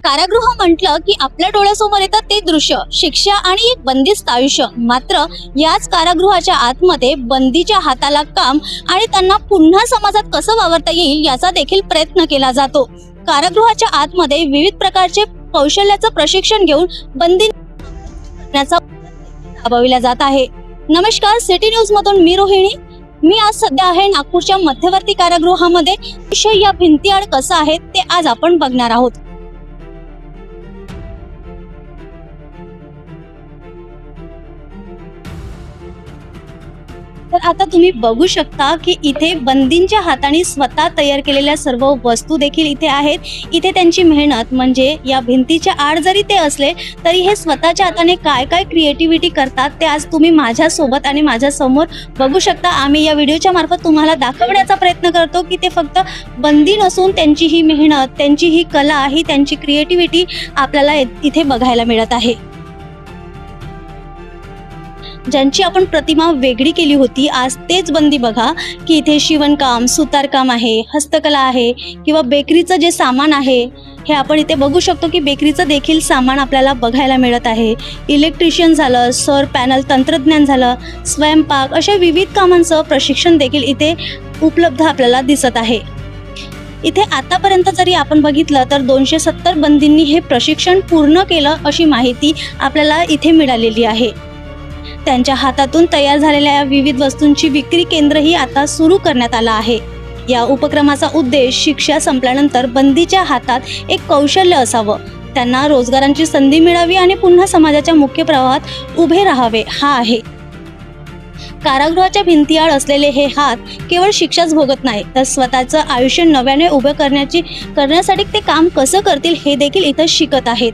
कारागृह म्हटलं की आपल्या डोळ्यासमोर येतं ते दृश्य, शिक्षा आणि एक बंदिस्त आयुष्य. मात्र याच कारागृहाच्या आतमध्ये बंदीच्या हाताला काम आणि त्यांना पुन्हा समाजात कसं वावरता येईल याचा देखील प्रयत्न केला जातो. कारागृहाच्या आतमध्ये विविध प्रकारचे कौशल्याचं प्रशिक्षण घेऊन बंदी राबविला जात आहे. नमस्कार, सिटी न्यूज मधून मी रोहिणी. मी आज सध्या आहे नागपूरच्या मध्यवर्ती कारागृहामध्ये. विषय या भिंतीआड कसं आहे ते आज आपण बघणार आहोत. तर आता तुम्ही बघू शकता की इथे बंदींच्या हाताने स्वतः तयार केलेल्या सर्व वस्तू देखील इथे आहेत. इथे त्यांची मेहनत म्हणजे या भिंतीच्या आड जरी ते असले तरी हे स्वतःच्या हाताने काय काय क्रिएटिव्हिटी करतात ते आज तुम्ही माझ्या सोबत आणि माझ्या समोर बघू शकता. आम्ही या व्हिडिओच्या मार्फत तुम्हाला दाखवण्याचा प्रयत्न करतो की ते फक्त बंदी नसून त्यांची ही मेहनत, त्यांची ही कला, ही त्यांची क्रिएटिव्हिटी आपल्याला इथे बघायला मिळत आहे. ज्यांची आपण प्रतिमा वेगळी केली होती, आज तेच बंदी बघा की इथे शिवणकाम, सुतारकाम आहे, हस्तकला आहे किंवा बेकरीचं जे सामान आहे हे आपण इथे बघू शकतो की बेकरीचं देखील सामान आपल्याला बघायला मिळत आहे. इलेक्ट्रिशियन झालं, सौर पॅनल तंत्रज्ञान झालं, स्वयंपाक, अशा विविध कामांचं प्रशिक्षण देखील इथे उपलब्ध आपल्याला दिसत आहे. इथे आतापर्यंत जरी आपण बघितलं तर 270 बंदींनी हे प्रशिक्षण पूर्ण केलं अशी माहिती आपल्याला इथे मिळालेली आहे. त्यांच्या हातातून तयार झालेल्या विविध वस्तूंची विक्री केंद्रही आता सुरू करण्यात आलं आहे. या उपक्रमाचा उद्देश शिक्षा संपल्यानंतर बंदीच्या हातात एक कौशल्य असावं, त्यांना रोजगारांची संधी मिळावी आणि पुन्हा समाजाच्या मुख्य प्रवाहात उभे राहावे हा आहे. कारागृहाच्या भिंतीआड असलेले हे हात केवळ शिक्षाच भोगत नाही तर स्वतःचं आयुष्य नव्याने उभं करण्यासाठी ते काम कसं करतील हे देखील इथं शिकत आहेत.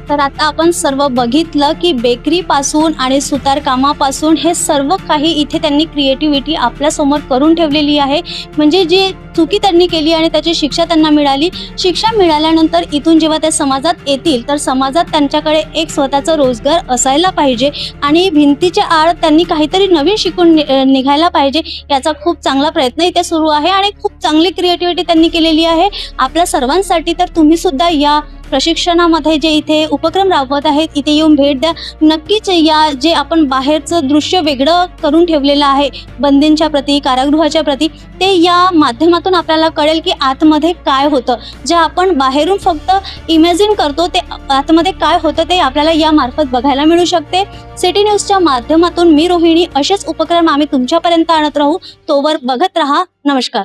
तर आता आपण सर्व बघितलं की बेकरी पासून आणि सुतार कामापासून हे सर्व काही इथे त्यांनी क्रिएटिव्हिटी आपल्या समोर करून ठेवलेली आहे. म्हणजे जी चुकी त्यांनी केली आणि त्याची शिक्षा त्यांना मिळाली, शिक्षा मिळाल्यानंतर इथून जेव्हा ते समाजात येतील तर समाजात त्यांच्याकडे एक स्वतःचा रोजगार असायला पाहिजे आणि भिंतीच्या आड त्यांनी काहीतरी नवीन शिकून निघायला पाहिजे. याचा खूप चांगला प्रयत्न इथे सुरू आहे आणि खूप चांगली क्रिएटिव्हिटी त्यांनी केलेली आहे आपल्या सर्वांसाठी. तर तुम्ही सुद्धा या प्रशिक्षणामध्ये जे इथे उपक्रम राबवत आहेत इथे येऊन भेट द्या. नक्कीच या जे आपण बाहेरचं दृश्य वेगळं करून ठेवलेलं आहे बंदींच्या प्रती, कारागृहाच्या प्रती, ते या माध्यमातून आपल्याला कळेल की आतमध्ये काय होतं. जे आपण बाहेरून फक्त इमॅजिन करतो ते आतमध्ये काय होतं ते आपल्याला या मार्फत बघायला मिळू शकते. सिटी न्यूजच्या माध्यमातून मी रोहिणी. असेच उपक्रम आम्ही तुमच्यापर्यंत आणत राहू. तोवर बघत राहा. नमस्कार.